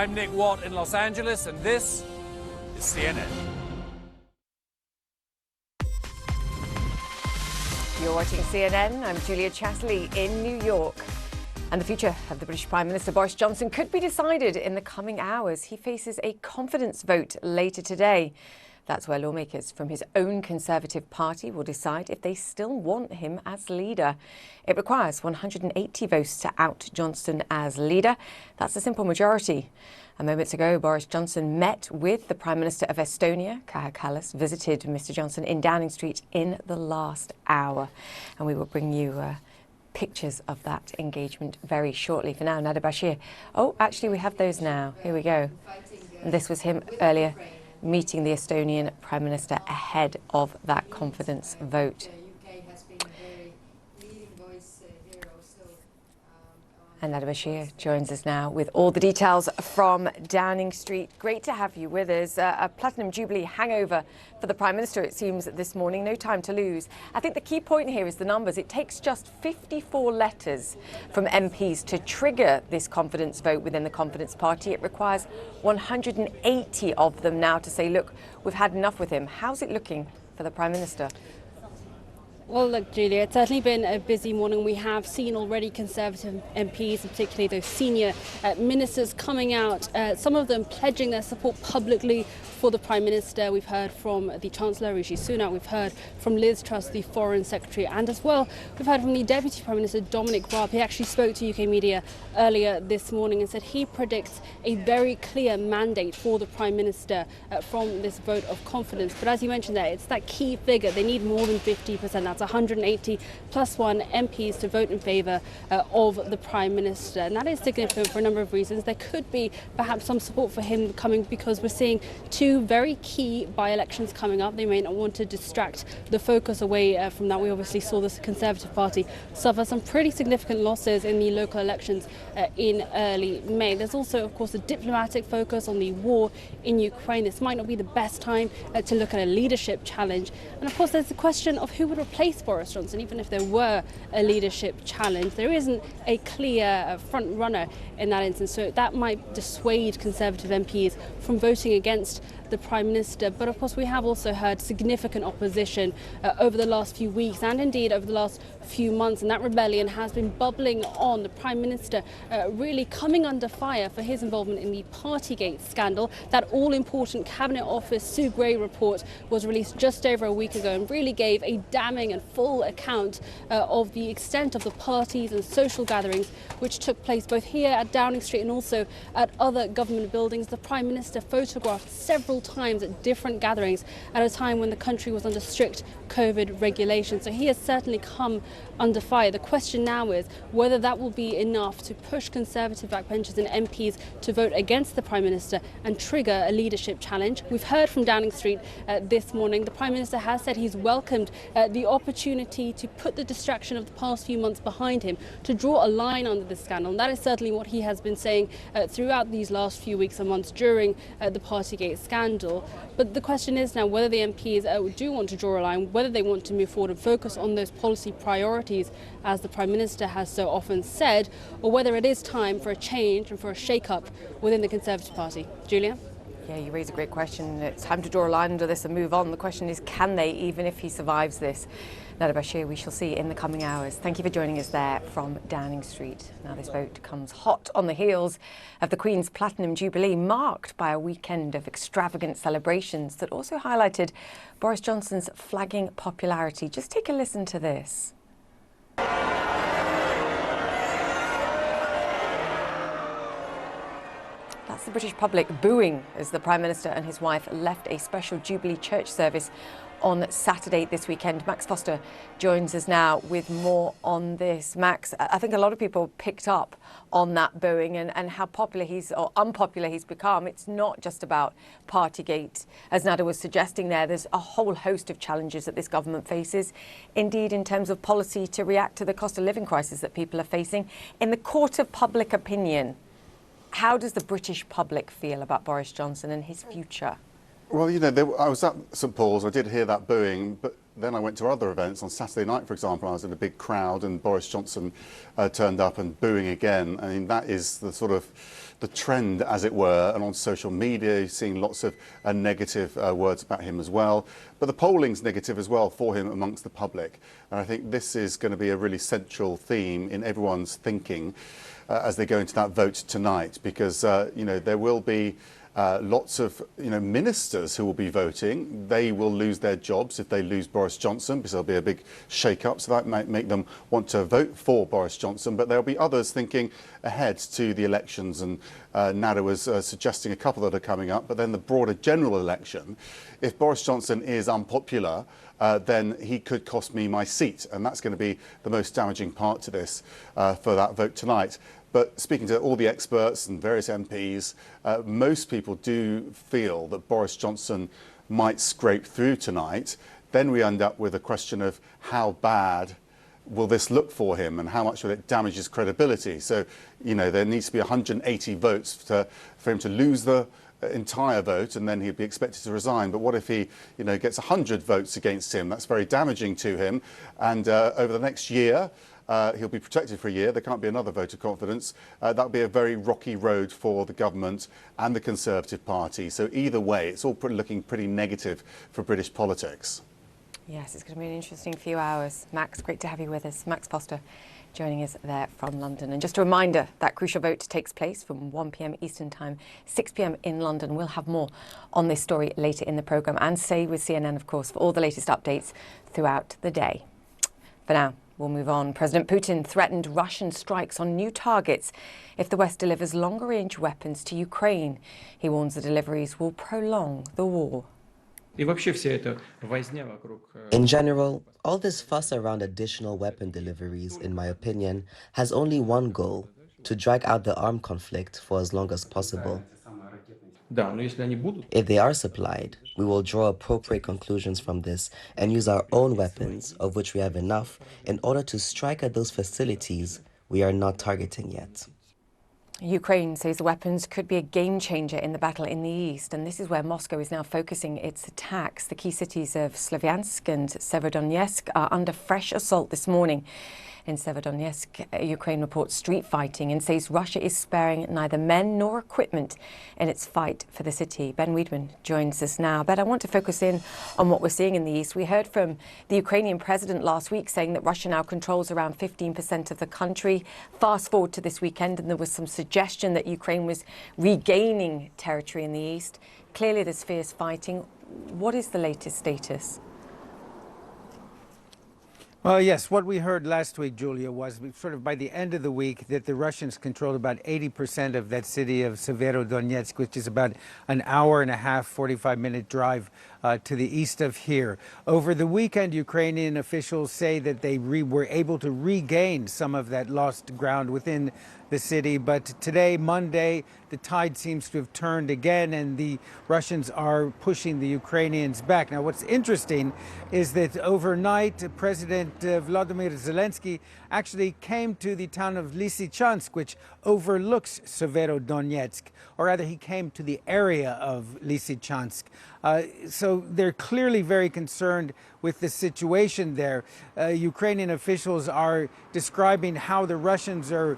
I'm Nick Watt in Los Angeles, and this is CNN. You're watching CNN. I'm Julia Chatterley in New York. And the future of the British Prime Minister Boris Johnson could be decided in the coming hours. He faces a confidence vote later today. That's where lawmakers from his own Conservative Party will decide if they still want him as leader. It requires 180 votes to out Johnson as leader. That's a simple majority. A moment ago, Boris Johnson met with the Prime Minister of Estonia, Kaja Kallas, visited Mr. Johnson in Downing Street in the last hour. And we will bring you pictures of that engagement very shortly. For now, Nader Bashir. Oh, actually, we have those now. Here we go. And this was him earlier, meeting the Estonian Prime Minister ahead of that confidence vote. And Nader Bashir joins us now with all the details from Downing Street. Great to have you with us. A Platinum Jubilee hangover for the Prime Minister, it seems, this morning. No time to lose. I think the key point here is the numbers. It takes just 54 letters from MPs to trigger this confidence vote within the Confidence Party. It requires 180 of them now to say, look, we've had enough with him. How's it looking for the Prime Minister? Well, look, Julia, it's certainly been a busy morning. We have seen already Conservative MPs, particularly those senior ministers, coming out, some of them pledging their support publicly for the Prime Minister. We've heard from the Chancellor, Rishi Sunak, we've heard from Liz Truss, the Foreign Secretary, and as well, we've heard from the Deputy Prime Minister, Dominic Raab. He actually spoke to UK media earlier this morning and said he predicts a very clear mandate for the Prime Minister from this vote of confidence. But as you mentioned there, it's that key figure. They need more than 50%. That's 180 plus one MPs to vote in favour of the Prime Minister. And that is significant for a number of reasons. There could be perhaps some support for him coming because we're seeing two very key by-elections coming up. They may not want to distract the focus away from that. We obviously saw the Conservative Party suffer some pretty significant losses in the local elections in early May. There's also, of course, a diplomatic focus on the war in Ukraine. This might not be the best time to look at a leadership challenge. And of course, there's the question of who would replace Boris Johnson. Even if there were a leadership challenge, there isn't a clear front runner in that instance. So that might dissuade Conservative MPs from voting against the Prime Minister. But of course, we have also heard significant opposition over the last few weeks and indeed over the last few months, and that rebellion has been bubbling on. The Prime Minister really coming under fire for his involvement in the Partygate scandal. That all-important Cabinet Office Sue Gray report was released just over a week ago and really gave a damning and full account of the extent of the parties and social gatherings which took place both here at Downing Street and also at other government buildings. The Prime Minister photographed several times at different gatherings at a time when the country was under strict COVID regulations. So he has certainly come under fire. The question now is whether that will be enough to push Conservative backbenchers and MPs to vote against the Prime Minister and trigger a leadership challenge. We've heard from Downing Street this morning. The Prime Minister has said he's welcomed the opportunity to put the distraction of the past few months behind him, to draw a line under this scandal. And that is certainly what he has been saying throughout these last few weeks and months during the Partygate scandal. But the question is now whether the MPs do want to draw a line, whether they want to move forward and focus on those policy priorities, as the Prime Minister has so often said, or whether it is time for a change and for a shake-up within the Conservative Party. Julia? Yeah, you raise a great question. It's time to draw a line under this and move on. The question is, can they, even if he survives this? Nader Bashir, we shall see in the coming hours. Thank you for joining us there from Downing Street. Now, this vote comes hot on the heels of the Queen's Platinum Jubilee, marked by a weekend of extravagant celebrations that also highlighted Boris Johnson's flagging popularity. Just take a listen to this. That's the British public booing as the Prime Minister and his wife left a special Jubilee church service on Saturday this weekend. Max Foster joins us now with more on this. Max, I think a lot of people picked up on that booing and how popular or unpopular he's become. It's not just about Partygate, as Nader was suggesting there. There's a whole host of challenges that this government faces, indeed in terms of policy to react to the cost of living crisis that people are facing. In the court of public opinion, how does the British public feel about Boris Johnson and his future? Well, you know, I was at St Paul's, I did hear that booing, but then I went to other events. On Saturday night, for example, I was in a big crowd and Boris Johnson turned up and booing again. I mean, that is the sort of the trend, as it were, and on social media, you're seeing lots of negative words about him as well. But the polling's negative as well for him amongst the public. And I think this is going to be a really central theme in everyone's thinking as they go into that vote tonight, because, you know, there will be lots of ministers who will be voting. They will lose their jobs if they lose Boris Johnson, because there'll be a big shake-up, so that might make them want to vote for Boris Johnson. But there'll be others thinking ahead to the elections, and Nada was suggesting a couple that are coming up, but then the broader general election. If Boris Johnson is unpopular, then he could cost me my seat, and that's going to be the most damaging part to this for that vote tonight. But speaking to all the experts and various MPs, most people do feel that Boris Johnson might scrape through tonight. Then we end up with a question of how bad will this look for him and how much will it damage his credibility. So, you know, there needs to be 180 votes for him to lose the entire vote, and then he'd be expected to resign. But what if he, you know, gets 100 votes against him? That's very damaging to him. And over the next year, he'll be protected for a year. There can't be another vote of confidence. That'll be a very rocky road for the government and the Conservative Party. So either way, it's all looking pretty negative for British politics. Yes, it's going to be an interesting few hours. Max, great to have you with us. Max Foster joining us there from London. And just a reminder, that crucial vote takes place from 1 p.m. Eastern Time, 6 p.m. in London. We'll have more on this story later in the programme, and stay with CNN, of course, for all the latest updates throughout the day. For now, we'll move on. President Putin threatened Russian strikes on new targets if the West delivers longer-range weapons to Ukraine. He warns the deliveries will prolong the war. In general, all this fuss around additional weapon deliveries, in my opinion, has only one goal: to drag out the armed conflict for as long as possible. If they are supplied, we will draw appropriate conclusions from this and use our own weapons, of which we have enough, in order to strike at those facilities we are not targeting yet. Ukraine says the weapons could be a game changer in the battle in the east, and this is where Moscow is now focusing its attacks. The key cities of Slavyansk and Severodonetsk are under fresh assault this morning. In Severodonetsk, Ukraine reports street fighting and says Russia is sparing neither men nor equipment in its fight for the city. Ben Weidman joins us now. Ben, I want to focus in on what we're seeing in the east. We heard from the Ukrainian president last week saying that Russia now controls around 15% of the country. Fast forward to this weekend, and there was some suggestion that Ukraine was regaining territory in the east. Clearly there's fierce fighting. What is the latest status? Well, yes, what we heard last week, Julia, was sort of by the end of the week that the Russians controlled about 80% of that city of Severodonetsk, which is about an hour and a half, 45-minute drive to the east of here. Over the weekend, Ukrainian officials say that they were able to regain some of that lost ground within the city. But today, Monday, the tide seems to have turned again, and the Russians are pushing the Ukrainians back. Now, what's interesting is that overnight, President Vladimir Zelensky actually came to the town of Lysychansk, which overlooks Severodonetsk, or rather, he came to the area of Lysychansk. So they're clearly very concerned with the situation there. Ukrainian officials are describing how the Russians are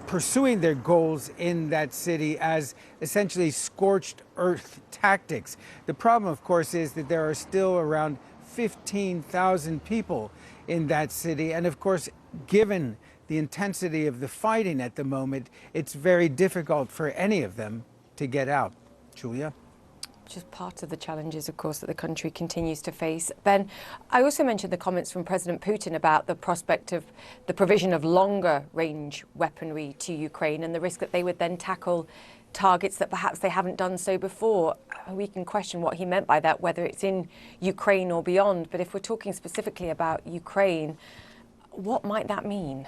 pursuing their goals in that city as essentially scorched earth tactics. The problem, of course, is that there are still around 15,000 people in that city. And of course, given the intensity of the fighting at the moment, it's very difficult for any of them to get out. Julia? Just part of the challenges, of course, that the country continues to face. Ben, I also mentioned the comments from President Putin about the prospect of the provision of longer range weaponry to Ukraine and the risk that they would then tackle targets that perhaps they haven't done so before. We can question what he meant by that, whether it's in Ukraine or beyond. But if we're talking specifically about Ukraine, what might that mean?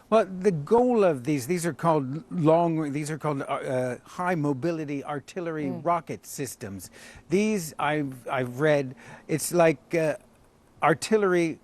Well, the goal of these are called high mobility artillery rocket systems. These I've read, it's like artillery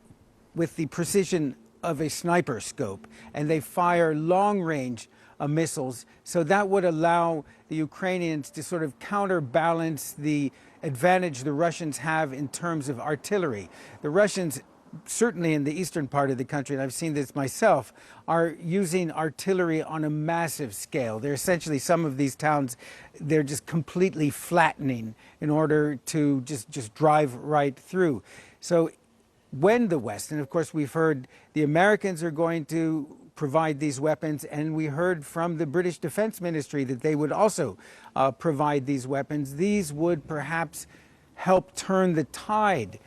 with the precision of a sniper scope, and they fire long range missiles. So that would allow the Ukrainians to sort of counterbalance the advantage the Russians have in terms of artillery. The Russians certainly in the eastern part of the country, and I've seen this myself, are using artillery on a massive scale. They're essentially, some of these towns, they're just completely flattening in order to just drive right through. So when the West, and of course we've heard the Americans are going to provide these weapons, and we heard from the British Defense Ministry that they would also provide these weapons, these would perhaps help turn the tide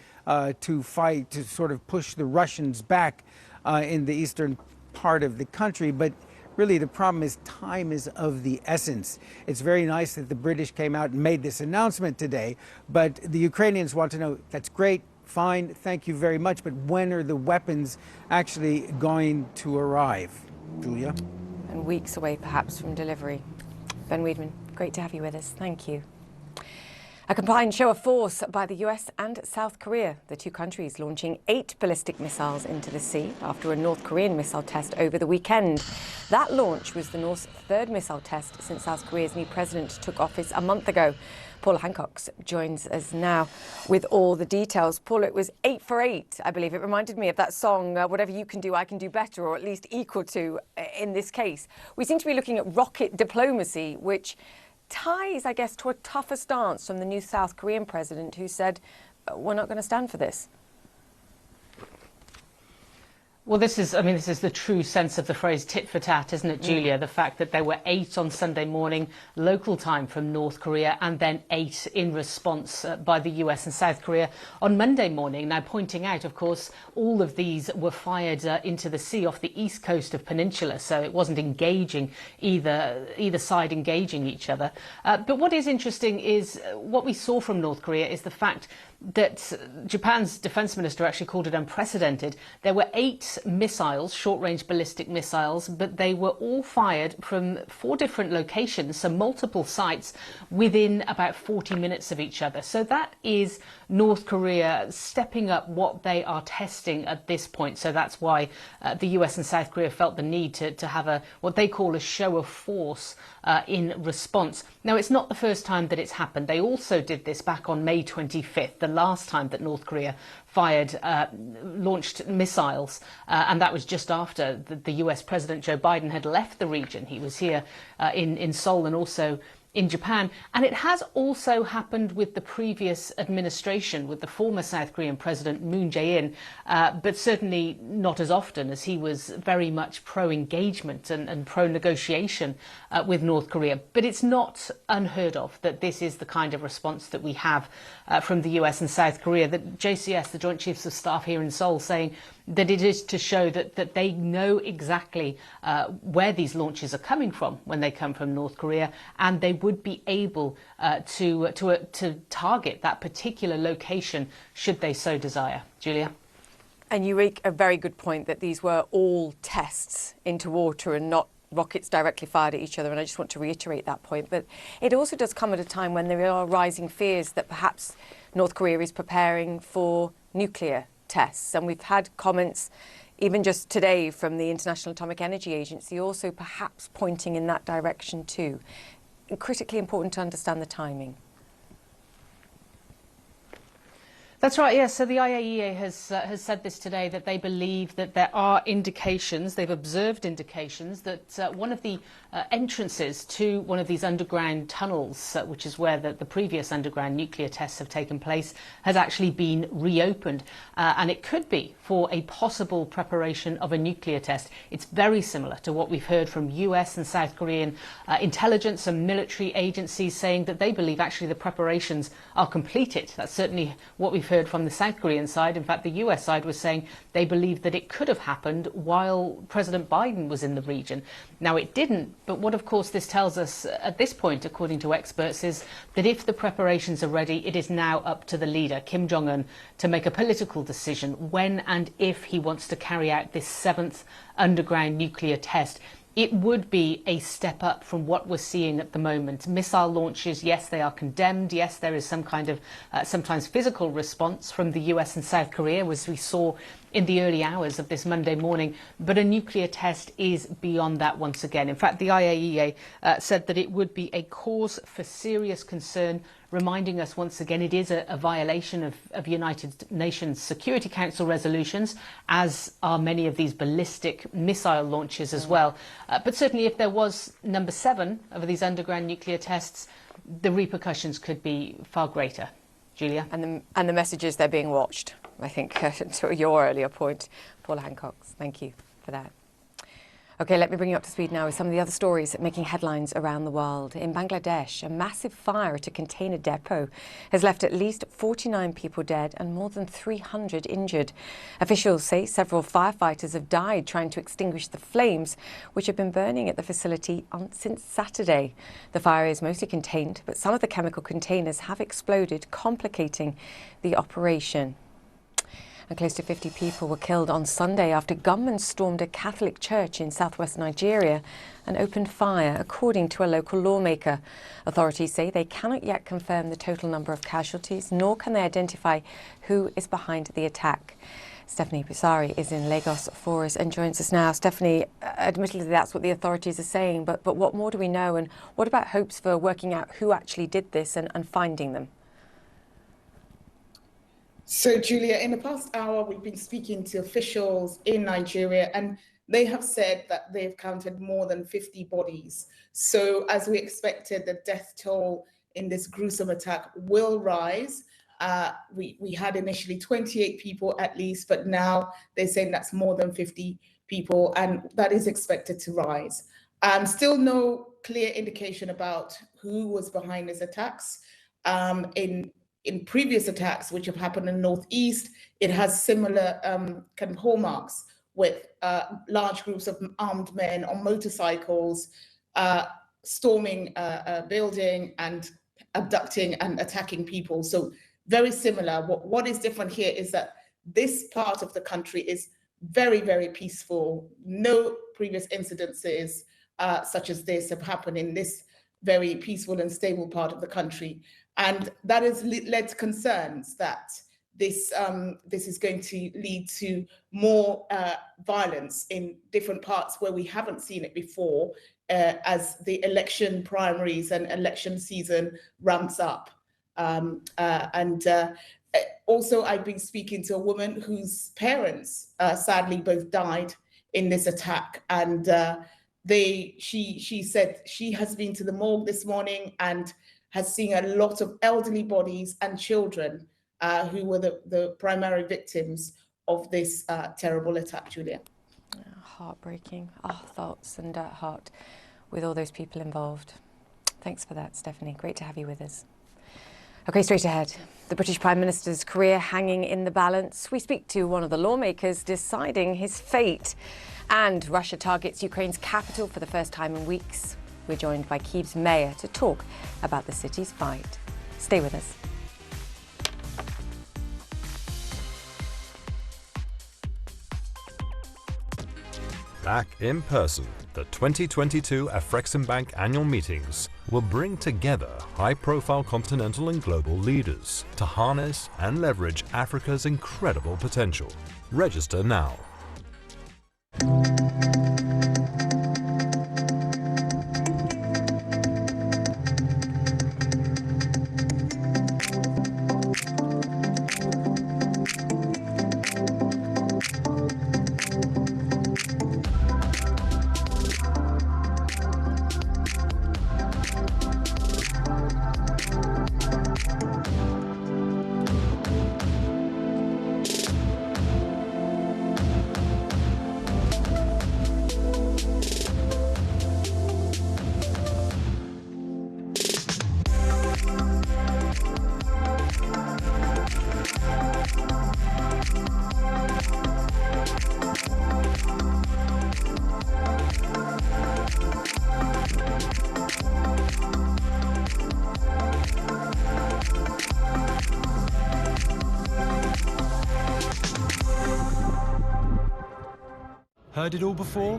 to fight, to sort of push the Russians back in the eastern part of the country. But really the problem is time is of the essence. It's very nice that the British came out and made this announcement today, but the Ukrainians want to know, that's great, fine, thank you very much, but when are the weapons actually going to arrive? Julia? And weeks away perhaps from delivery. Ben Weidman, great to have you with us. Thank you. A combined show of force by the US and South Korea, the two countries launching 8 ballistic missiles into the sea after a North Korean missile test over the weekend. That launch was the North's third missile test since South Korea's new president took office a month ago. Paula Hancock joins us now with all the details. Paula, it was 8 for 8, I believe. It reminded me of that song, Whatever You Can Do, I Can Do Better, or at least equal to in this case. We seem to be looking at rocket diplomacy, which ties, I guess, to a tougher stance from the new South Korean president who said, we're not going to stand for this. Well, this is the true sense of the phrase tit for tat, isn't it, Julia? The fact that there were 8 on Sunday morning, local time from North Korea, and then 8 in response by the US and South Korea on Monday morning. Now, pointing out, of course, all of these were fired into the sea off the east coast of Peninsula, so it wasn't engaging either side engaging each other. But what is interesting is what we saw from North Korea is the fact that Japan's defense minister actually called it unprecedented. There were 8 missiles, short-range ballistic missiles, but they were all fired from 4 different locations, so multiple sites, within about 40 minutes of each other. So that is North Korea stepping up what they are testing at this point. So that's why the US and South Korea felt the need to have what they call a show of force in response. Now, it's not the first time that it's happened. They also did this back on May 25th, the last time that North Korea launched missiles, and that was just after the US President Joe Biden had left the region. He was here in Seoul and also in Japan. And it has also happened with the previous administration, with the former South Korean President Moon Jae-in, but certainly not as often, as he was very much pro-engagement and pro-negotiation with North Korea. But it's not unheard of that this is the kind of response that we have from the US and South Korea. That JCS, the Joint Chiefs of Staff here in Seoul, saying that it is to show that they know exactly where these launches are coming from when they come from North Korea, and they would be able to target that particular location should they so desire. Julia? And you make a very good point that these were all tests into water and not rockets directly fired at each other, and I just want to reiterate that point. But it also does come at a time when there are rising fears that perhaps North Korea is preparing for nuclear tests, and we've had comments even just today from the International Atomic Energy Agency also perhaps pointing in that direction too. Critically important to understand the timing. That's right, yes. So the IAEA has said this today, that they believe that there are indications, they've observed indications, that one of the entrances to one of these underground tunnels, which is where the previous underground nuclear tests have taken place, has actually been reopened. And it could be for a possible preparation of a nuclear test. It's very similar to what we've heard from US and South Korean intelligence and military agencies, saying that they believe actually the preparations are completed. That's certainly what we've heard from the South Korean side. In fact, the US side was saying they believe that it could have happened while President Biden was in the region. Now, it didn't, but what of course this tells us at this point, according to experts, is that if the preparations are ready, it is now up to the leader, Kim Jong-un, to make a political decision when and if he wants to carry out this 7th underground nuclear test. It would be a step up from what we're seeing at the moment. Missile launches, yes, they are condemned. Yes, there is some kind of sometimes physical response from the US and South Korea, as we saw in the early hours of this Monday morning, but a nuclear test is beyond that once again. In fact, the IAEA said that it would be a cause for serious concern, reminding us once again it is a violation of United Nations Security Council resolutions, as are many of these ballistic missile launches as well. But certainly if there was number 7 of these underground nuclear tests, the repercussions could be far greater. Julia? And the messages, they're being watched, I think, to your earlier point. Paula Hancock, thank you for that. OK, let me bring you up to speed now with some of the other stories making headlines around the world. In Bangladesh, a massive fire at a container depot has left at least 49 people dead and more than 300 injured. Officials say several firefighters have died trying to extinguish the flames, which have been burning at the facility since Saturday. The fire is mostly contained, but some of the chemical containers have exploded, complicating the operation. And close to 50 people were killed on Sunday after gunmen stormed a Catholic church in southwest Nigeria and opened fire, according to a local lawmaker. Authorities say they cannot yet confirm the total number of casualties, nor can they identify who is behind the attack. Stephanie Busari is in Lagos for us and joins us now. Stephanie, admittedly that's what the authorities are saying, but what more do we know, and what about hopes for working out who actually did this and finding them? So, Julia, in the past hour, we've been speaking to officials in Nigeria, and they have said that they've counted more than 50 bodies. So, as we expected, the death toll in this gruesome attack will rise. We had initially 28 people at least, but now they're saying that's more than 50 people, and that is expected to rise. Still no clear indication about who was behind these attacks. In previous attacks, which have happened in the Northeast, it has similar kind of hallmarks with large groups of armed men on motorcycles storming a building and abducting and attacking people. So very similar. What is different here is that this part of the country is very, very peaceful. No previous incidences such as this have happened in this very peaceful and stable part of the country. And that has led to concerns that this is going to lead to more violence in different parts where we haven't seen it before as the election primaries and election season ramps up. Also, I've been speaking to a woman whose parents sadly both died in this attack. And she said she has been to the morgue this morning and has seen a lot of elderly bodies and children who were the primary victims of this terrible attack, Julia. Heartbreaking. Our thoughts and heart with all those people involved. Thanks for that, Stephanie. Great to have you with us. OK, straight ahead. The British Prime Minister's career hanging in the balance. We speak to one of the lawmakers deciding his fate. And Russia targets Ukraine's capital for the first time in weeks. We're joined by Kyiv's mayor to talk about the city's fight. Stay with us. Back in person, the 2022 Afreximbank annual meetings will bring together high-profile continental and global leaders to harness and leverage Africa's incredible potential. Register now. Heard it all before?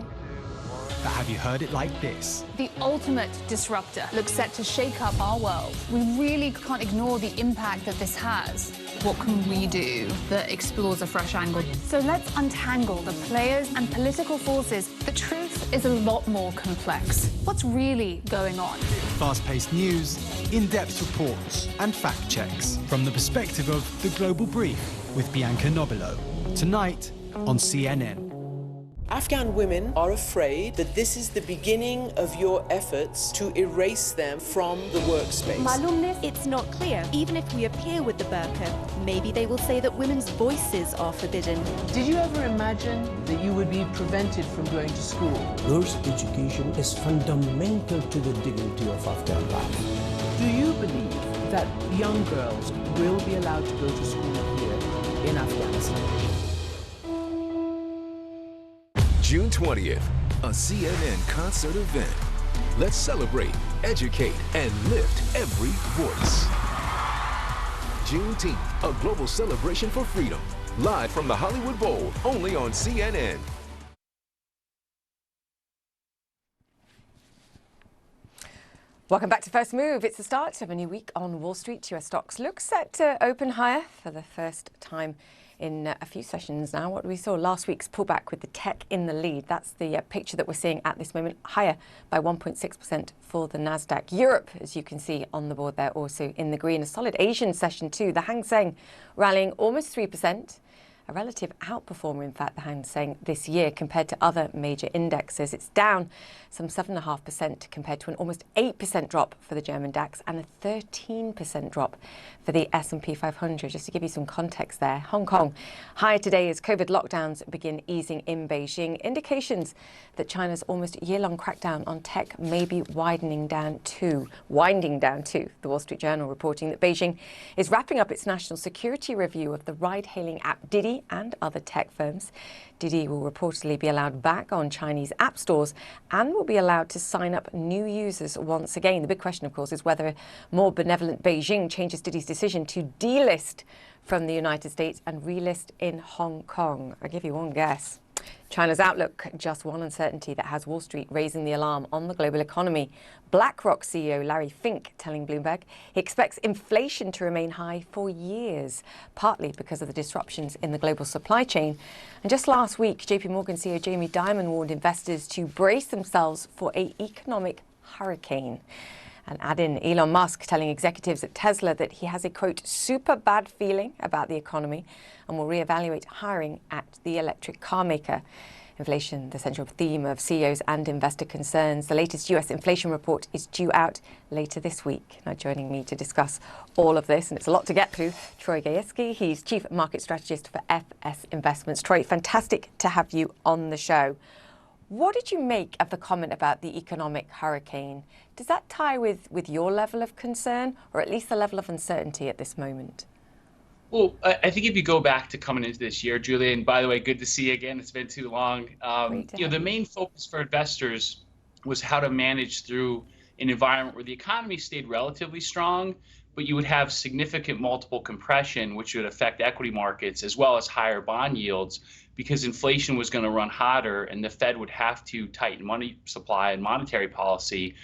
But have Have you heard it like this? The ultimate disruptor looks set to shake up our world. We really can't ignore the impact that this has. What can we do that explores a fresh angle? So let's untangle the players and political forces. The truth is a lot more complex. What's really going on? Fast-paced news, in-depth reports, and fact checks from the perspective of The Global Brief with Bianca Nobilo. Tonight on CNN. Afghan women are afraid that this is the beginning of your efforts to erase them from the workspace. Malumness, it's not clear. Even if we appear with the burqa, maybe they will say that women's voices are forbidden. Did you ever imagine that you would be prevented from going to school? Girls' education is fundamental to the dignity of Afghan life. Do you believe that young girls will be allowed to go to school here in Afghanistan? June 20th, a CNN concert event. Let's celebrate, educate, and lift every voice. Juneteenth, a global celebration for freedom. Live from the Hollywood Bowl, only on CNN. Welcome back to First Move. It's the start of a new week on Wall Street. US stocks look set to open higher for the first time in a few sessions now. What we saw last week's pullback with the tech in the lead. That's the picture that we're seeing at this moment, higher by 1.6% for the Nasdaq. Europe, as you can see on the board there, also in the green. A solid Asian session too. The Hang Seng rallying almost 3%. A relative outperformer, in fact, the Hang Seng this year compared to other major indexes. It's down some 7.5% compared to an almost 8% drop for the German DAX and a 13% drop for the S&P 500. Just to give you some context there, Hong Kong higher today as COVID lockdowns begin easing in Beijing. Indications that China's almost year-long crackdown on tech may be winding down too. The Wall Street Journal reporting that Beijing is wrapping up its national security review of the ride-hailing app Didi and other tech firms. Didi will reportedly be allowed back on Chinese app stores and will be allowed to sign up new users once again. The big question, of course, is whether more benevolent Beijing changes Didi's decision to delist from the United States and relist in Hong Kong. I'll give you one guess. China's outlook, just one uncertainty that has Wall Street raising the alarm on the global economy. BlackRock CEO Larry Fink telling Bloomberg he expects inflation to remain high for years, partly because of the disruptions in the global supply chain. And just last week, JP Morgan CEO Jamie Dimon warned investors to brace themselves for an economic hurricane. And add in Elon Musk telling executives at Tesla that he has a, quote, super bad feeling about the economy and will reevaluate hiring at the electric car maker. Inflation, the central theme of CEOs and investor concerns. The latest US inflation report is due out later this week. Now joining me to discuss all of this, and it's a lot to get through, Troy Gajewski. He's Chief Market Strategist for FS Investments. Troy, fantastic to have you on the show. What did you make of the comment about the economic hurricane? Does that tie with your level of concern, or at least the level of uncertainty at this moment? Well, I think if you go back to coming into this year, Julia, and by the way, good to see you again. It's been too long. The main focus for investors was how to manage through an environment where the economy stayed relatively strong, but you would have significant multiple compression, which would affect equity markets as well as higher bond yields, because inflation was going to run hotter and the Fed would have to tighten money supply and monetary policy.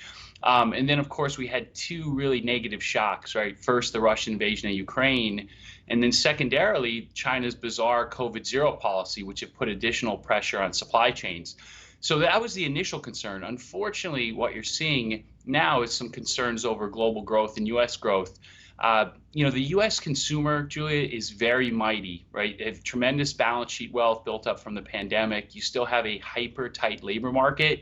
And then, of course, we had two really negative shocks, right? First, the Russian invasion of Ukraine, and then secondarily, China's bizarre COVID-0 policy, which had put additional pressure on supply chains. So that was the initial concern. Unfortunately, what you're seeing now is some concerns over global growth and U.S. growth. The U.S. consumer, Julia, is very mighty, right? They have tremendous balance sheet wealth built up from the pandemic. You still have a hyper-tight labor market.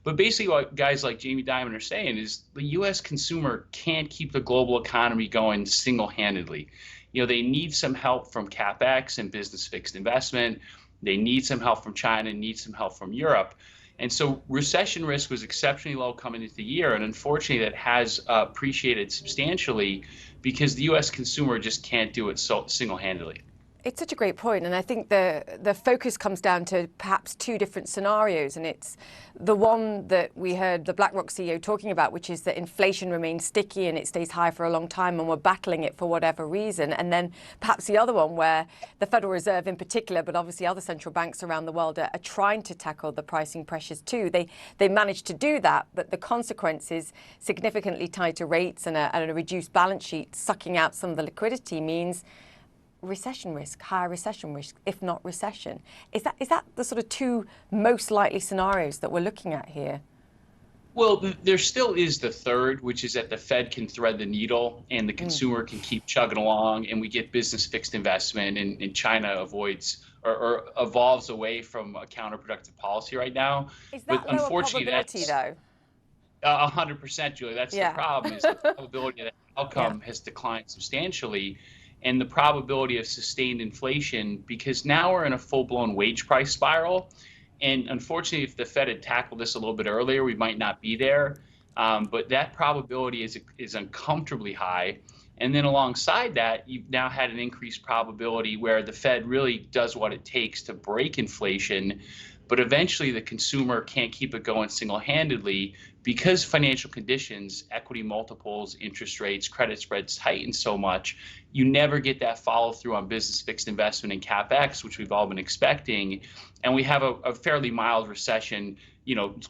But basically what guys like Jamie Dimon are saying is the U.S. consumer can't keep the global economy going single-handedly. They need some help from CapEx and business fixed investment. They need some help from China, need some help from Europe. And so recession risk was exceptionally low coming into the year. And unfortunately, that has appreciated substantially because the U.S. consumer just can't do it so single-handedly. It's such a great point, and I think the focus comes down to perhaps two different scenarios, and it's the one that we heard the BlackRock CEO talking about, which is that inflation remains sticky and it stays high for a long time and we're battling it for whatever reason, and then perhaps the other one where the Federal Reserve in particular, but obviously other central banks around the world are trying to tackle the pricing pressures too. They managed to do that, but the consequences, significantly tighter rates and a reduced balance sheet sucking out some of the liquidity, means recession risk, higher recession risk, if not recession. Is that the sort of two most likely scenarios that we're looking at here? Well, there still is the third, which is that the Fed can thread the needle and the consumer can keep chugging along and we get business fixed investment and China avoids or evolves away from a counterproductive policy right now. Is that but unfortunately, probability though? 100%, Julie. That's the problem, is the probability that the outcome has declined substantially. And the probability of sustained inflation, because now we're in a full-blown wage price spiral. And unfortunately, if the Fed had tackled this a little bit earlier, we might not be there. But that probability is uncomfortably high. And then alongside that, you've now had an increased probability where the Fed really does what it takes to break inflation, but eventually the consumer can't keep it going single-handedly because financial conditions, equity multiples, interest rates, credit spreads tighten so much. You never get that follow-through on business fixed investment and CapEx, which we've all been expecting. And we have a fairly mild recession,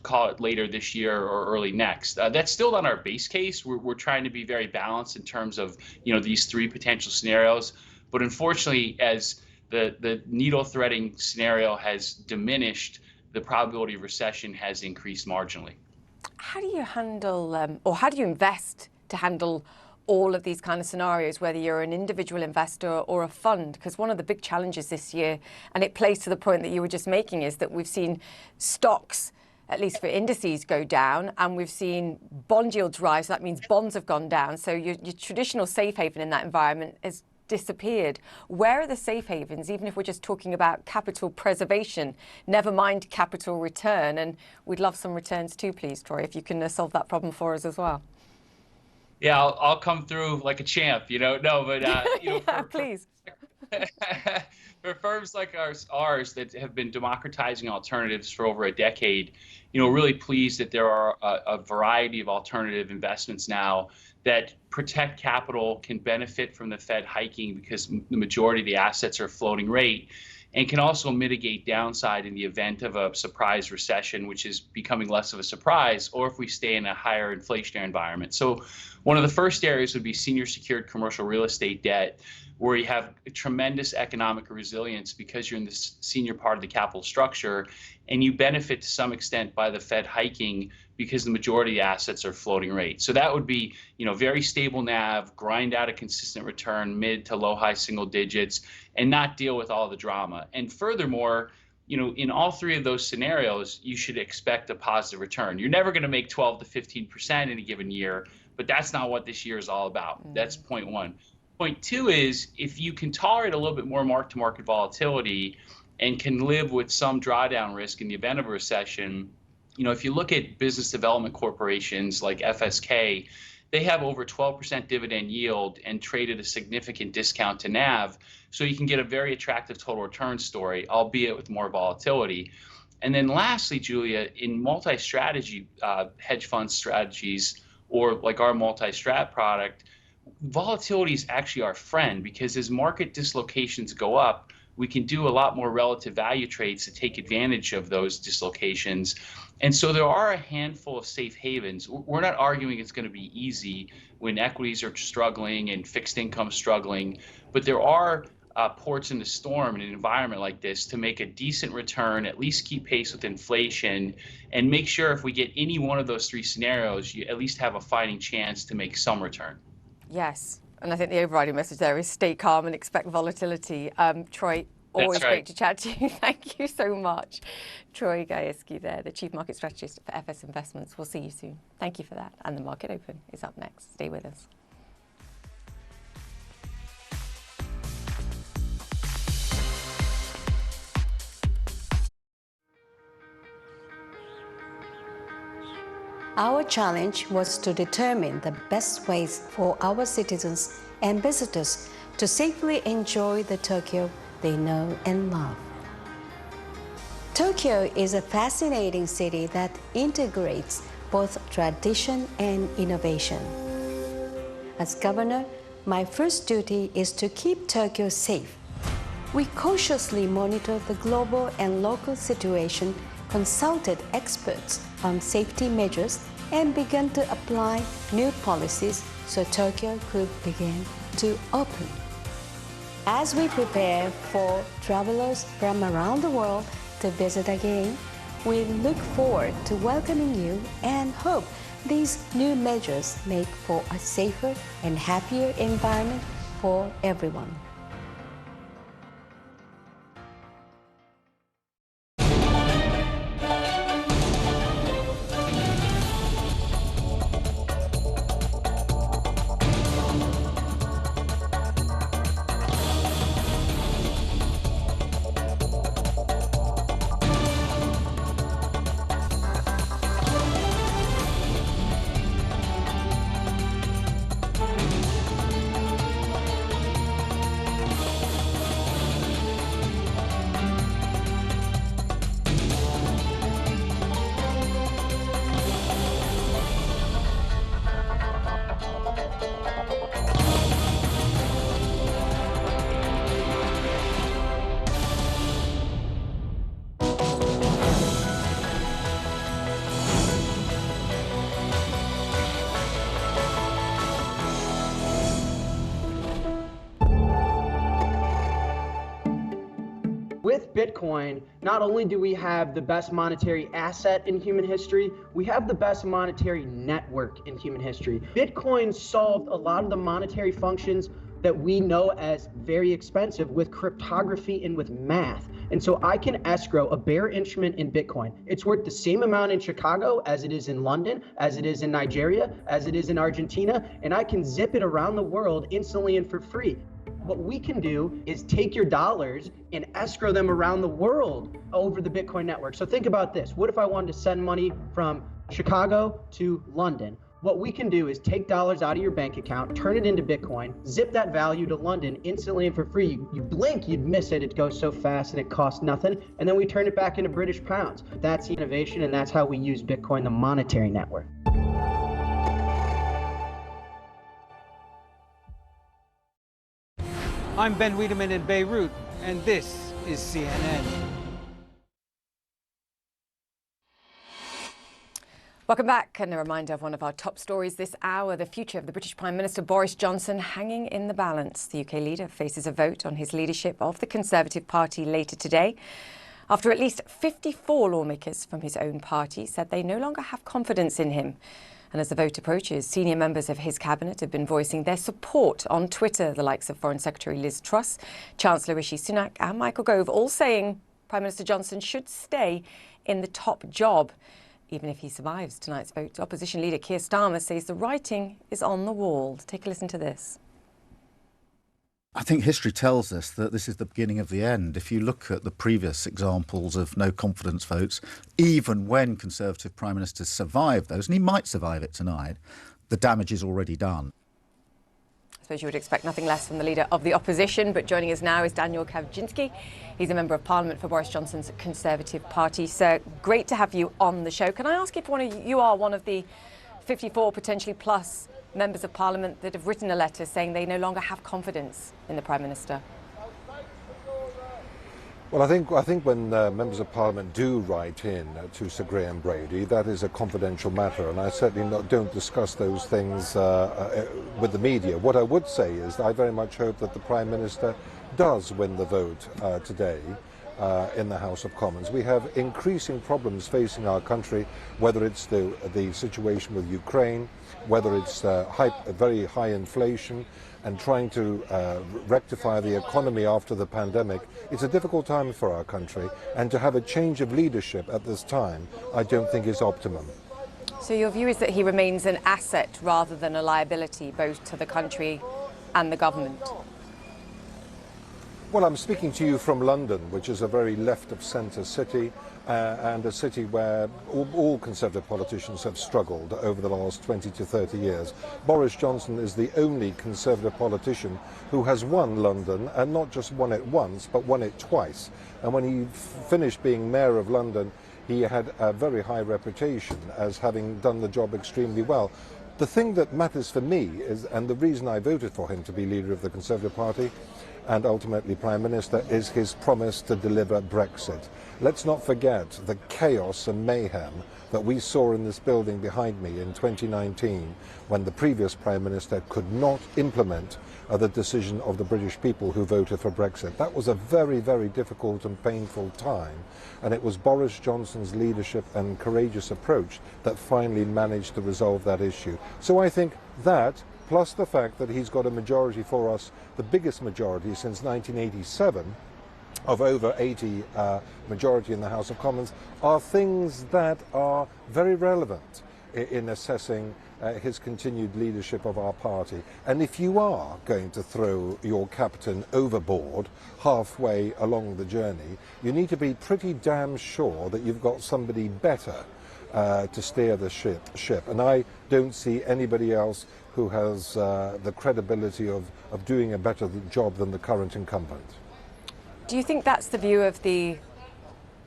call it later this year or early next. That's still not our base case. We're trying to be very balanced in terms of, these three potential scenarios. But unfortunately, as the needle threading scenario has diminished, the probability of recession has increased marginally. How do you handle, or how do you invest to handle all of these kind of scenarios, whether you're an individual investor or a fund? Because one of the big challenges this year, and it plays to the point that you were just making, is that we've seen stocks, at least for indices, go down, and we've seen bond yields rise. So that means bonds have gone down. So your traditional safe haven in that environment has disappeared. Where are the safe havens, even if we're just talking about capital preservation, never mind capital return? And we'd love some returns too, please, Troy, if you can solve that problem for us as well. Yeah, I'll come through like a champ, please. For firms like ours that have been democratizing alternatives for over a decade, really pleased that there are a variety of alternative investments now that protect capital, can benefit from the Fed hiking because the majority of the assets are floating rate, and can also mitigate downside in the event of a surprise recession, which is becoming less of a surprise, or if we stay in a higher inflationary environment. So one of the first areas would be senior secured commercial real estate debt, where you have a tremendous economic resilience because you're in the senior part of the capital structure, and you benefit to some extent by the Fed hiking because the majority of the assets are floating rate. So that would be, very stable NAV, grind out a consistent return, mid to low high single digits, and not deal with all the drama. And furthermore, in all three of those scenarios, you should expect a positive return. You're never going to make 12 to 15% in a given year, but that's not what this year is all about. That's point one. Point two is, if you can tolerate a little bit more mark-to-market volatility and can live with some drawdown risk in the event of a recession, if you look at business development corporations like FSK, they have over 12% dividend yield and trade at a significant discount to NAV. So you can get a very attractive total return story, albeit with more volatility. And then lastly, Julia, in multi-strategy hedge fund strategies, or like our multi-strat product, volatility is actually our friend, because as market dislocations go up, we can do a lot more relative value trades to take advantage of those dislocations. And so there are a handful of safe havens. We're not arguing it's going to be easy when equities are struggling and fixed income struggling, but there are ports in the storm in an environment like this to make a decent return, at least keep pace with inflation, and make sure if we get any one of those three scenarios, you at least have a fighting chance to make some return. Yes, and I think the overriding message there is stay calm and expect volatility. Troy, always great to chat to you. Thank you so much. Troy Gayeski there, the Chief Market Strategist for FS Investments. We'll see you soon. Thank you for that. And the Market Open is up next. Stay with us. Our challenge was to determine the best ways for our citizens and visitors to safely enjoy the Tokyo they know and love. Tokyo is a fascinating city that integrates both tradition and innovation. As governor, my first duty is to keep Tokyo safe. We cautiously monitor the global and local situation, consulted experts on safety measures, and began to apply new policies so Tokyo could begin to open. As we prepare for travelers from around the world to visit again, we look forward to welcoming you and hope these new measures make for a safer and happier environment for everyone. With Bitcoin, not only do we have the best monetary asset in human history, we have the best monetary network in human history. Bitcoin solved a lot of the monetary functions that we know as very expensive with cryptography and with math. And so I can escrow a bearer instrument in Bitcoin. It's worth the same amount in Chicago as it is in London, as it is in Nigeria, as it is in Argentina, and I can zip it around the world instantly and for free. What we can do is take your dollars and escrow them around the world over the Bitcoin network. So think about this. What if I wanted to send money from Chicago to London? What we can do is take dollars out of your bank account, turn it into Bitcoin, zip that value to London instantly and for free. You blink, you'd miss it. It goes so fast and it costs nothing. And then we turn it back into British pounds. That's the innovation, and that's how we use Bitcoin, the monetary network. I'm Ben Wiedemann in Beirut, and this is CNN. Welcome back, and a reminder of one of our top stories this hour, the future of the British Prime Minister Boris Johnson hanging in the balance. The UK leader faces a vote on his leadership of the Conservative Party later today, after at least 54 lawmakers from his own party said they no longer have confidence in him. And as the vote approaches, senior members of his cabinet have been voicing their support on Twitter, the likes of Foreign Secretary Liz Truss, Chancellor Rishi Sunak and Michael Gove, all saying Prime Minister Johnson should stay in the top job. Even if he survives tonight's vote, opposition leader Keir Starmer says the writing is on the wall. Take a listen to this. I think history tells us that this is the beginning of the end. If you look at the previous examples of no confidence votes, even when Conservative Prime Ministers survive those, and he might survive it tonight, the damage is already done. I suppose you would expect nothing less from the leader of the opposition, but joining us now is Daniel Kawczynski. He's a member of Parliament for Boris Johnson's Conservative Party. So great to have you on the show. Can I ask if you are one of the 54 potentially plus members of Parliament that have written a letter saying they no longer have confidence in the Prime Minister? Well, I think when members of Parliament do write in to Sir Graham Brady, that is a confidential matter, and I certainly don't discuss those things with the media. What I would say is that I very much hope that the Prime Minister does win the vote today in the House of Commons. We have increasing problems facing our country, whether it's the situation with Ukraine, whether it's very high inflation, and trying to rectify the economy after the pandemic. It's a difficult time for our country, and to have a change of leadership at this time, I don't think is optimum. So your view is that he remains an asset rather than a liability, both to the country and the government? Well, I'm speaking to you from London, which is a very left-of-centre city, and a city where all Conservative politicians have struggled over the last 20 to 30 years. Boris Johnson is the only Conservative politician who has won London, and not just won it once, but won it twice. And when he finished being Mayor of London, he had a very high reputation as having done the job extremely well. The thing that matters for me is, and the reason I voted for him to be leader of the Conservative Party and ultimately Prime Minister, is his promise to deliver Brexit. Let's not forget the chaos and mayhem that we saw in this building behind me in 2019 when the previous Prime Minister could not implement the decision of the British people who voted for Brexit. That was a very, very difficult and painful time, and it was Boris Johnson's leadership and courageous approach that finally managed to resolve that issue. So I think that, plus the fact that he's got a majority for us, the biggest majority since 1987, of over 80 majority in the House of Commons, are things that are very relevant in assessing his continued leadership of our party. And if you are going to throw your captain overboard halfway along the journey, you need to be pretty damn sure that you've got somebody better to steer the ship. And I don't see anybody else who has the credibility of doing a better job than the current incumbent. Do you think that's the view of the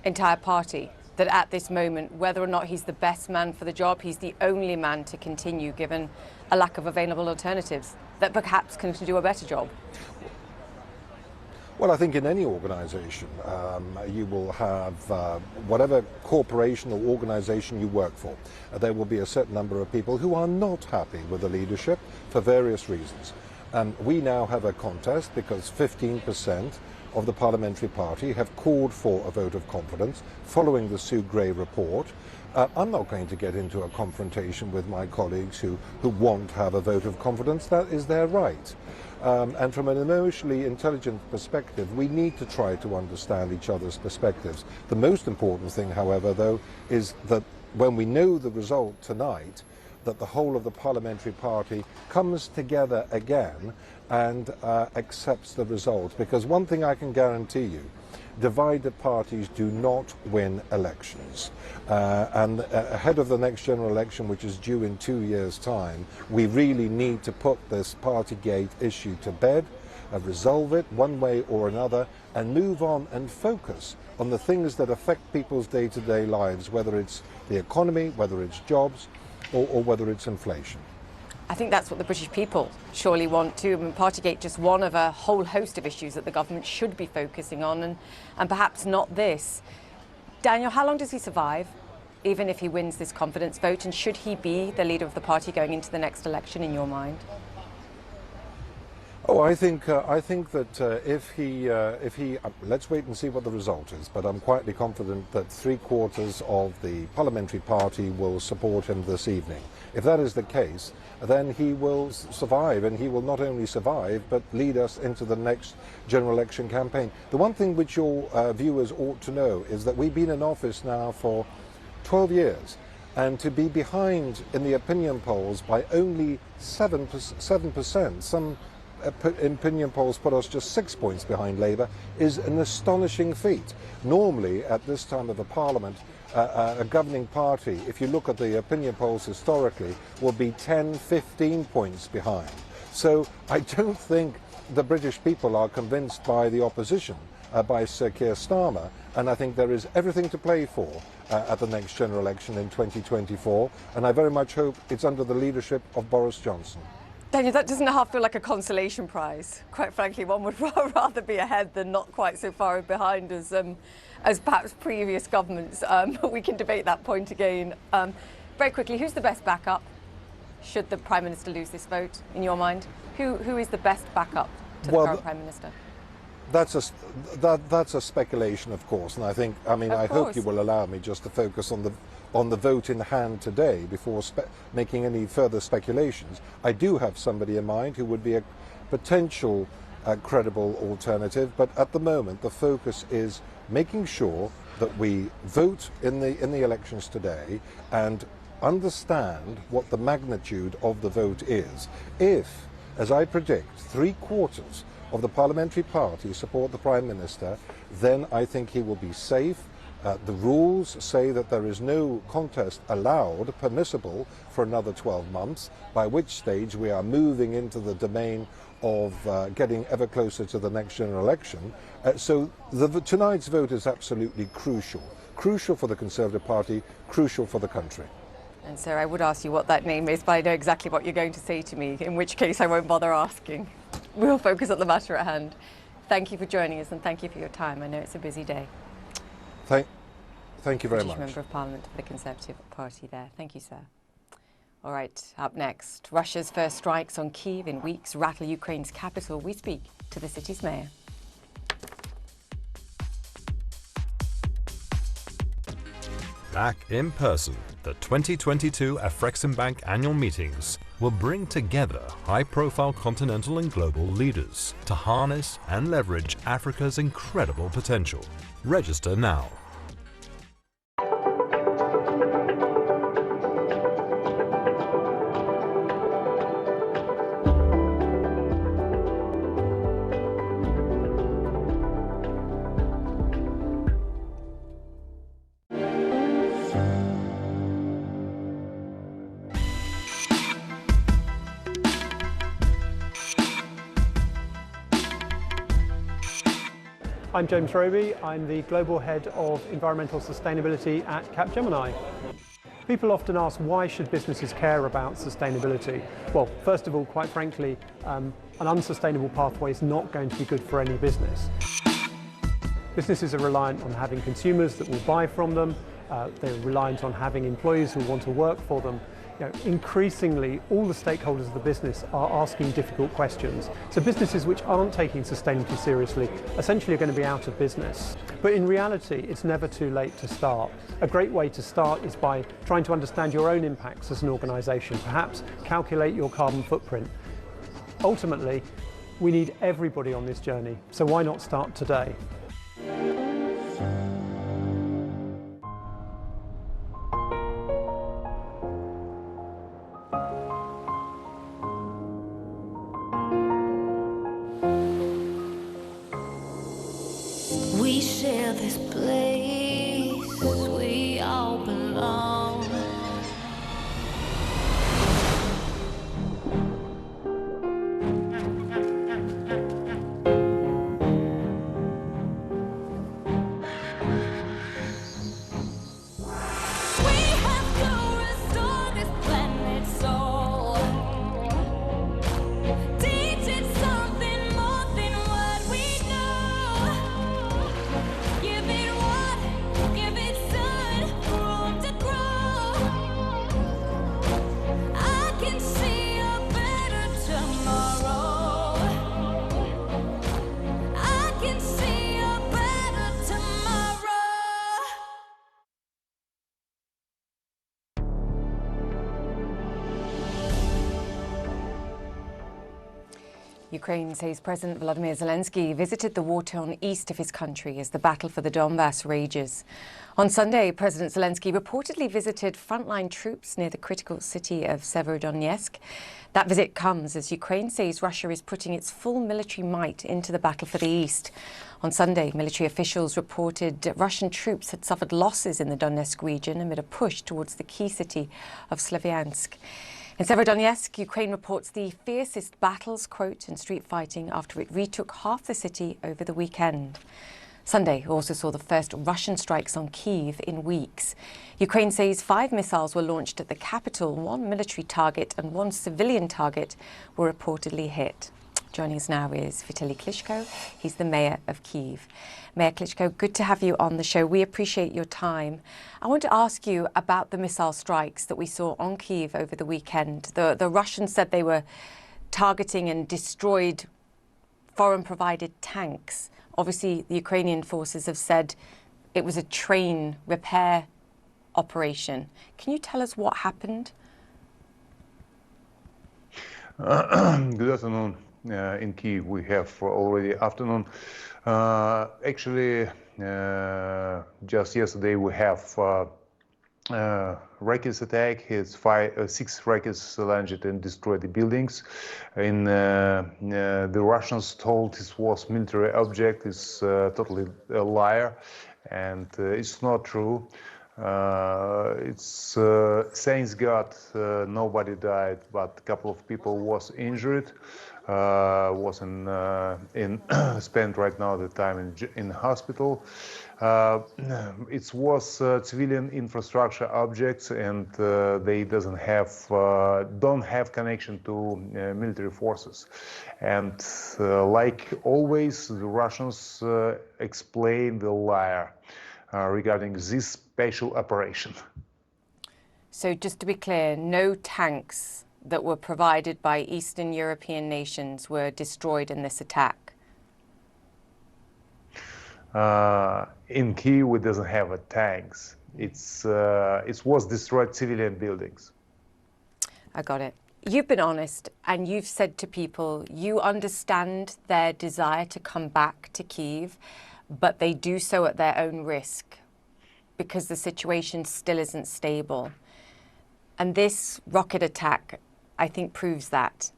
entire party? That at this moment, whether or not he's the best man for the job, he's the only man to continue given a lack of available alternatives that perhaps can do a better job? Well, I think in any organisation, you will have whatever corporation or organisation you work for, there will be a certain number of people who are not happy with the leadership for various reasons. We now have a contest because 15% of the parliamentary party have called for a vote of confidence following the Sue Gray report. I'm not going to get into a confrontation with my colleagues who want to have a vote of confidence. That is their right. And from an emotionally intelligent perspective, we need to try to understand each other's perspectives. The most important thing, however, though, is that when we know the result tonight, that the whole of the parliamentary party comes together again and accepts the result. Because one thing I can guarantee you, divided parties do not win elections. And ahead of the next general election, which is due in 2 years' time, we really need to put this Partygate issue to bed, resolve it one way or another, and move on and focus on the things that affect people's day-to-day lives, whether it's the economy, whether it's jobs, or whether it's inflation. I think that's what the British people surely want too. I mean, Partygate just one of a whole host of issues that the government should be focusing on, and perhaps not this. Daniel, how long does he survive, even if he wins this confidence vote, and should he be the leader of the party going into the next election, in your mind? Oh, I think that if he, let's wait and see what the result is. But I'm quietly confident that 3/4 of the parliamentary party will support him this evening. If that is the case, then he will survive, and he will not only survive, but lead us into the next general election campaign. The one thing which your viewers ought to know is that we've been in office now for 12 years. And to be behind in the opinion polls by only 7%, some opinion polls put us just 6 points behind Labour, is an astonishing feat. Normally, at this time of the Parliament, a governing party, if you look at the opinion polls historically, will be 10, 15 points behind. So I don't think the British people are convinced by the opposition, by Sir Keir Starmer, and I think there is everything to play for at the next general election in 2024, and I very much hope it's under the leadership of Boris Johnson. Daniel, that doesn't half feel like a consolation prize. Quite frankly, one would rather be ahead than not quite so far behind as perhaps previous governments. But we can debate that point again. Very quickly, who's the best backup should the Prime Minister lose this vote, in your mind? Who is the best backup to the current Prime Minister? That's a speculation, of course, and I hope you will allow me just to focus on the vote in hand today before making any further speculations. I do have somebody in mind who would be a potential credible alternative, but at the moment the focus is making sure that we vote in the elections today and understand what the magnitude of the vote is. If, as I predict, 3/4 of the parliamentary party support the Prime Minister, then I think he will be safe. The rules say that there is no contest allowed, permissible, for another 12 months, by which stage we are moving into the domain of getting ever closer to the next general election. So tonight's vote is absolutely crucial. Crucial for the Conservative Party, crucial for the country. And so I would ask you what that name is, but I know exactly what you're going to say to me, in which case I won't bother asking. We'll focus on the matter at hand. Thank you for joining us and thank you for your time. I know it's a busy day. Thank you very much. Member of Parliament for the Conservative Party there. Thank you, sir. All right, up next, Russia's first strikes on Kyiv in weeks rattle Ukraine's capital. We speak to the city's mayor. Back in person, the 2022 Afreximbank annual meetings will bring together high-profile continental and global leaders to harness and leverage Africa's incredible potential. Register now. I'm James Roby. I'm the Global Head of Environmental Sustainability at Capgemini. People often ask, why should businesses care about sustainability? Well, first of all, quite frankly, an unsustainable pathway is not going to be good for any business. Businesses are reliant on having consumers that will buy from them. They're reliant on having employees who want to work for them. Increasingly, all the stakeholders of the business are asking difficult questions. So businesses which aren't taking sustainability seriously essentially are going to be out of business. But in reality, it's never too late to start. A great way to start is by trying to understand your own impacts as an organisation, perhaps calculate your carbon footprint. Ultimately, we need everybody on this journey, so why not start today? We share this place, we all belong. We have to restore this planet's soul. Teach it something more than what we know. Give it water, give it sun, room to grow. I can see a better tomorrow. I can see a better tomorrow. Ukraine says President Volodymyr Zelensky visited the war-torn east of his country as the battle for the Donbass rages. On Sunday, President Zelensky reportedly visited frontline troops near the critical city of Severodonetsk. That visit comes as Ukraine says Russia is putting its full military might into the battle for the east. On Sunday, military officials reported Russian troops had suffered losses in the Donetsk region amid a push towards the key city of Slavyansk. In Severodonetsk, Ukraine reports the fiercest battles, quote, and street fighting after it retook half the city over the weekend. Sunday also saw the first Russian strikes on Kyiv in weeks. Ukraine says 5 missiles were launched at the capital, 1 military target and 1 civilian target were reportedly hit. Joining us now is Vitaly Klitschko. He's the mayor of Kyiv. Mayor Klitschko, good to have you on the show. We appreciate your time. I want to ask you about the missile strikes that we saw on Kyiv over the weekend. The Russians said they were targeting and destroyed foreign-provided tanks. Obviously, the Ukrainian forces have said it was a train repair operation. Can you tell us what happened? Good afternoon. In Kyiv, we have already afternoon. Actually, just yesterday we have rockets attack. Six rockets landed and destroyed the buildings. The Russians told this was military object. It's totally a liar, and it's not true. Thanks God, nobody died, but a couple of people was injured. Was spent right now the time in hospital. It was civilian infrastructure objects, and they don't have connection to military forces. And like always, the Russians explain the liar regarding this special operation. So just to be clear, no tanks that were provided by Eastern European nations were destroyed in this attack? In Kyiv, it doesn't have tanks. It was destroyed civilian buildings. I got it. You've been honest, and you've said to people you understand their desire to come back to Kyiv, but they do so at their own risk because the situation still isn't stable. And this rocket attack, I think, proves that.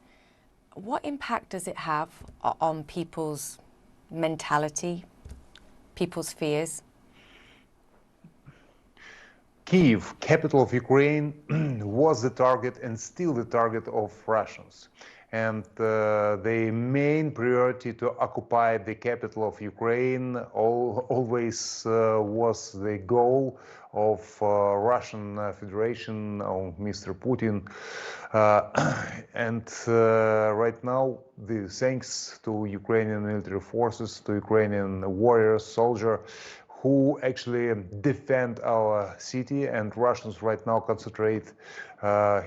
What impact does it have on people's mentality, people's fears? Kyiv, capital of Ukraine, was the target and still the target of Russians. And the main priority to occupy the capital of Ukraine always was the goal of Russian Federation, of Mr. Putin. Right now, thanks to Ukrainian military forces, to Ukrainian warriors, soldiers, who actually defend our city, and Russians right now concentrate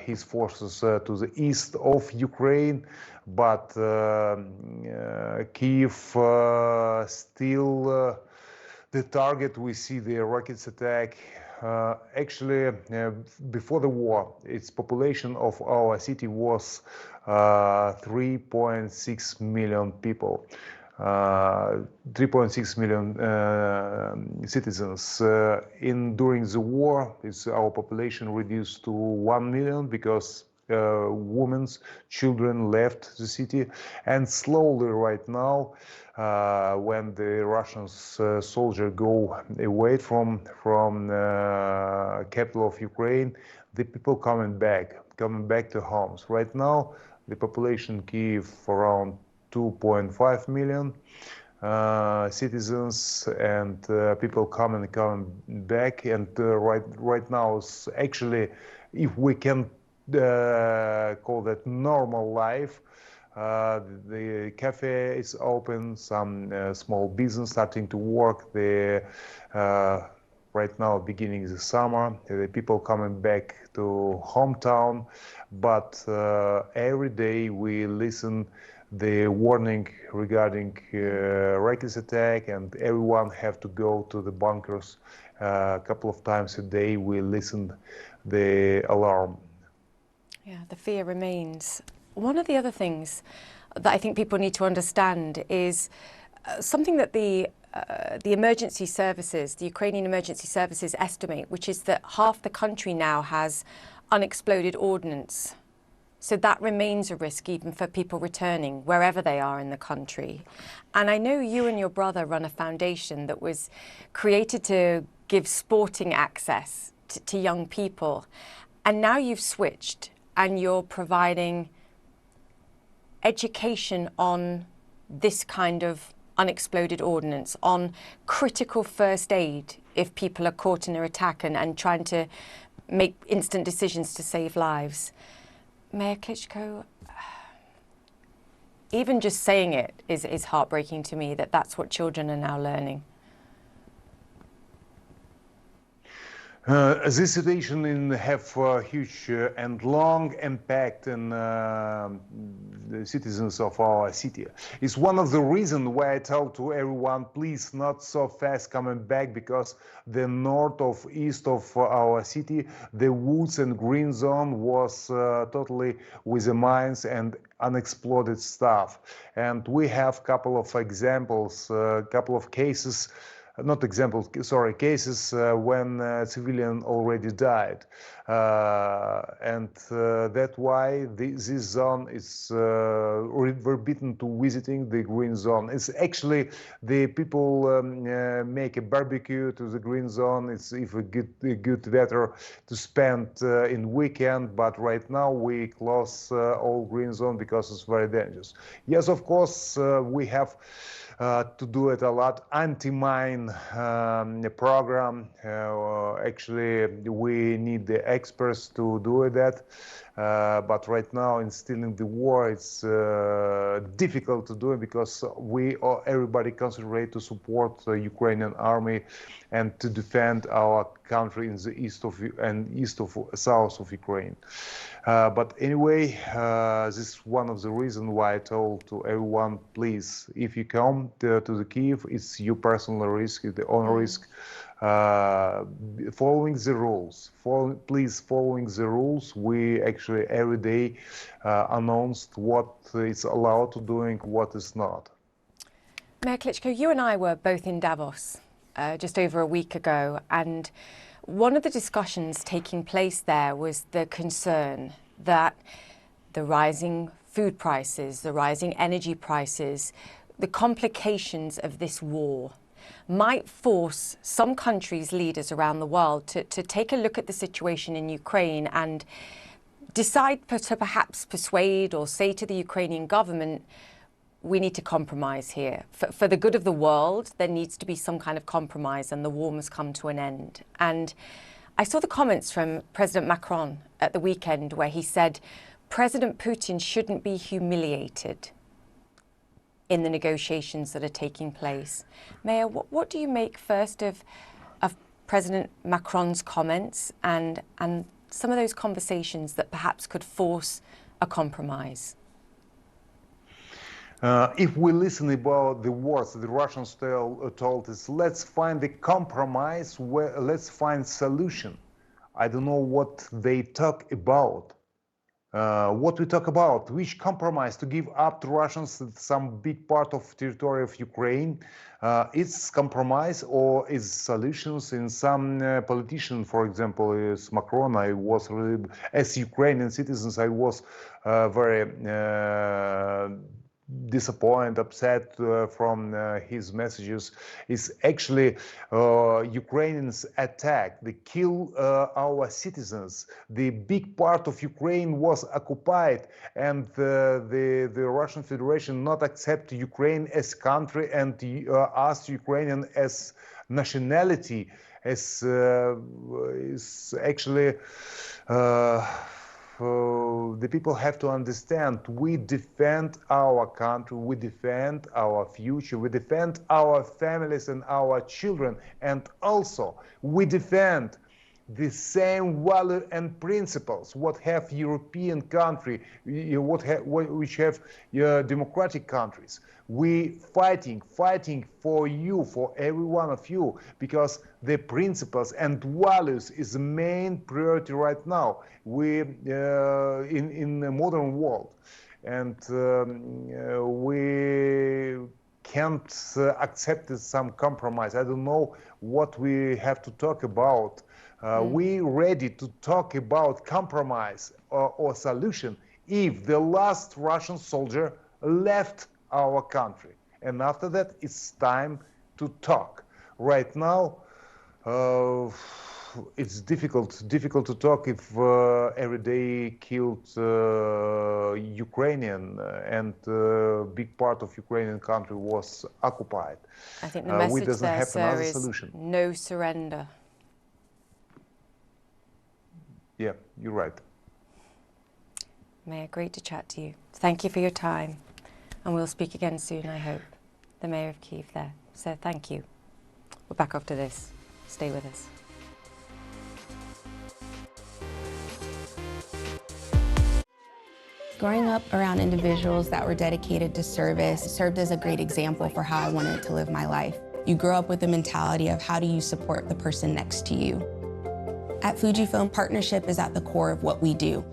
his forces to the east of Ukraine, but Kyiv still the target. We see the rockets attack. Actually, before the war, its population of our city was 3.6 million people. 3.6 million citizens. During the war, our population reduced to 1 million because women, children left the city, and slowly right now, when the Russian soldiers go away from capital of Ukraine, the people coming back to homes. Right now, the population in Kyiv around 2.5 million citizens, and people coming back. And right now, it's actually, if we can call that normal life, the cafe is open, some small business starting to work. Right now, beginning the summer, the people coming back to hometown, but every day we listen the warning regarding rocket attack, and everyone have to go to the bunkers. A couple of times a day we listen the alarm. Yeah, the fear remains. One of the other things that I think people need to understand is something that the emergency services, the Ukrainian emergency services estimate, which is that half the country now has unexploded ordnance. So that remains a risk even for people returning wherever they are in the country. And I know you and your brother run a foundation that was created to give sporting access to young people. And now you've switched and you're providing education on this kind of unexploded ordnance, on critical first aid if people are caught in an attack and trying to make instant decisions to save lives. Mayor Klitschko, even just saying it is heartbreaking to me that that's what children are now learning. This situation have a huge and long impact on the citizens of our city. It's one of the reasons why I tell to everyone, please not so fast coming back, because the north of east of our city, the woods and green zone was totally with the mines and unexploded stuff. And we have couple of examples, couple of cases not examples, sorry, cases when civilian already died. And that's why this zone is forbidden to visiting the green zone. It's actually the people make a barbecue to the green zone. It's if a good weather to spend in weekend, but right now we close all green zone because it's very dangerous. Yes, of course, we have to do it a lot. Anti-mine program. Actually, we need the experts to do that. But right now, instilling the war, it's difficult to do it because everybody concentrate to support the Ukrainian army and to defend our country in the south of Ukraine. But anyway, this is one of the reasons why I told to everyone, please, if you come to the Kyiv, it's your personal risk, it's the own risk. Following the rules, please following the rules. We actually every day announced what is allowed to doing, what is not. Mayor Klitschko, you and I were both in Davos just over a week ago, and one of the discussions taking place there was the concern that the rising food prices, the rising energy prices, the complications of this war might force some countries' leaders around the world to take a look at the situation in Ukraine and decide to perhaps persuade or say to the Ukrainian government, we need to compromise here. For the good of the world, there needs to be some kind of compromise and the war must come to an end. And I saw the comments from President Macron at the weekend where he said President Putin shouldn't be humiliated in the negotiations that are taking place. Mayor, what do you make first of President Macron's comments and some of those conversations that perhaps could force a compromise? If we listen about the words the Russians told us, let's find the compromise, let's find solution. I don't know what they talk about. What we talk about, which compromise to give up to Russians some big part of territory of Ukraine. It's compromise or is solutions in some politician, for example, is Macron. I was really, as Ukrainian citizens, I was very disappointed, upset from his messages. Is actually Ukrainians attack, they kill our citizens. The big part of Ukraine was occupied, and the Russian Federation not accept Ukraine as country and us Ukrainian as nationality as is actually. The people have to understand we defend our country, we defend our future, we defend our families and our children, and also we defend the same value and principles what have European country, which have democratic countries. We fighting for you, for every one of you, because the principles and values is the main priority right now. We in the modern world, and we can't accept some compromise. I don't know what we have to talk about. We ready to talk about compromise or solution if the last Russian soldier left our country, and after that it's time to talk. Right now it's difficult to talk if every day killed Ukrainian and big part of Ukrainian country was occupied. I think the message doesn't there, have sir, another is solution. no surrender. Yeah, you're right. Mayor, great to chat to you. Thank you for your time. And we'll speak again soon, I hope. The Mayor of Kyiv there. So thank you. We're back after this. Stay with us. Growing up around individuals that were dedicated to service served as a great example for how I wanted to live my life. You grow up with the mentality of how do you support the person next to you. At Fujifilm, partnership is at the core of what we do.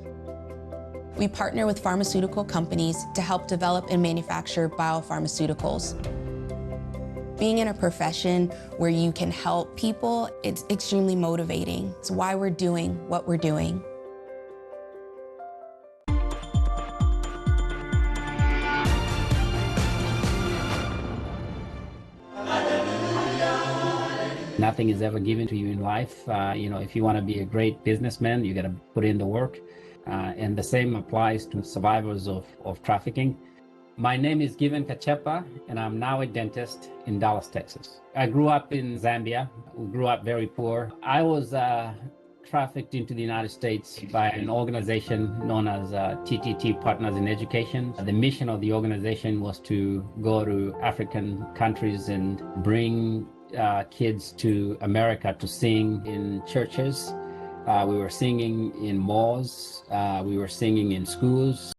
We partner with pharmaceutical companies to help develop and manufacture biopharmaceuticals. Being in a profession where you can help people, it's extremely motivating. It's why we're doing what we're doing. Nothing is ever given to you in life. If you want to be a great businessman, you got to put in the work. And the same applies to survivors of trafficking. My name is Given Kachepa, and I'm now a dentist in Dallas, Texas. I grew up in Zambia. We grew up very poor. I was trafficked into the United States by an organization known as TTT Partners in Education. The mission of the organization was to go to African countries and bring kids to America to sing in churches. We were singing in malls. We were singing in schools.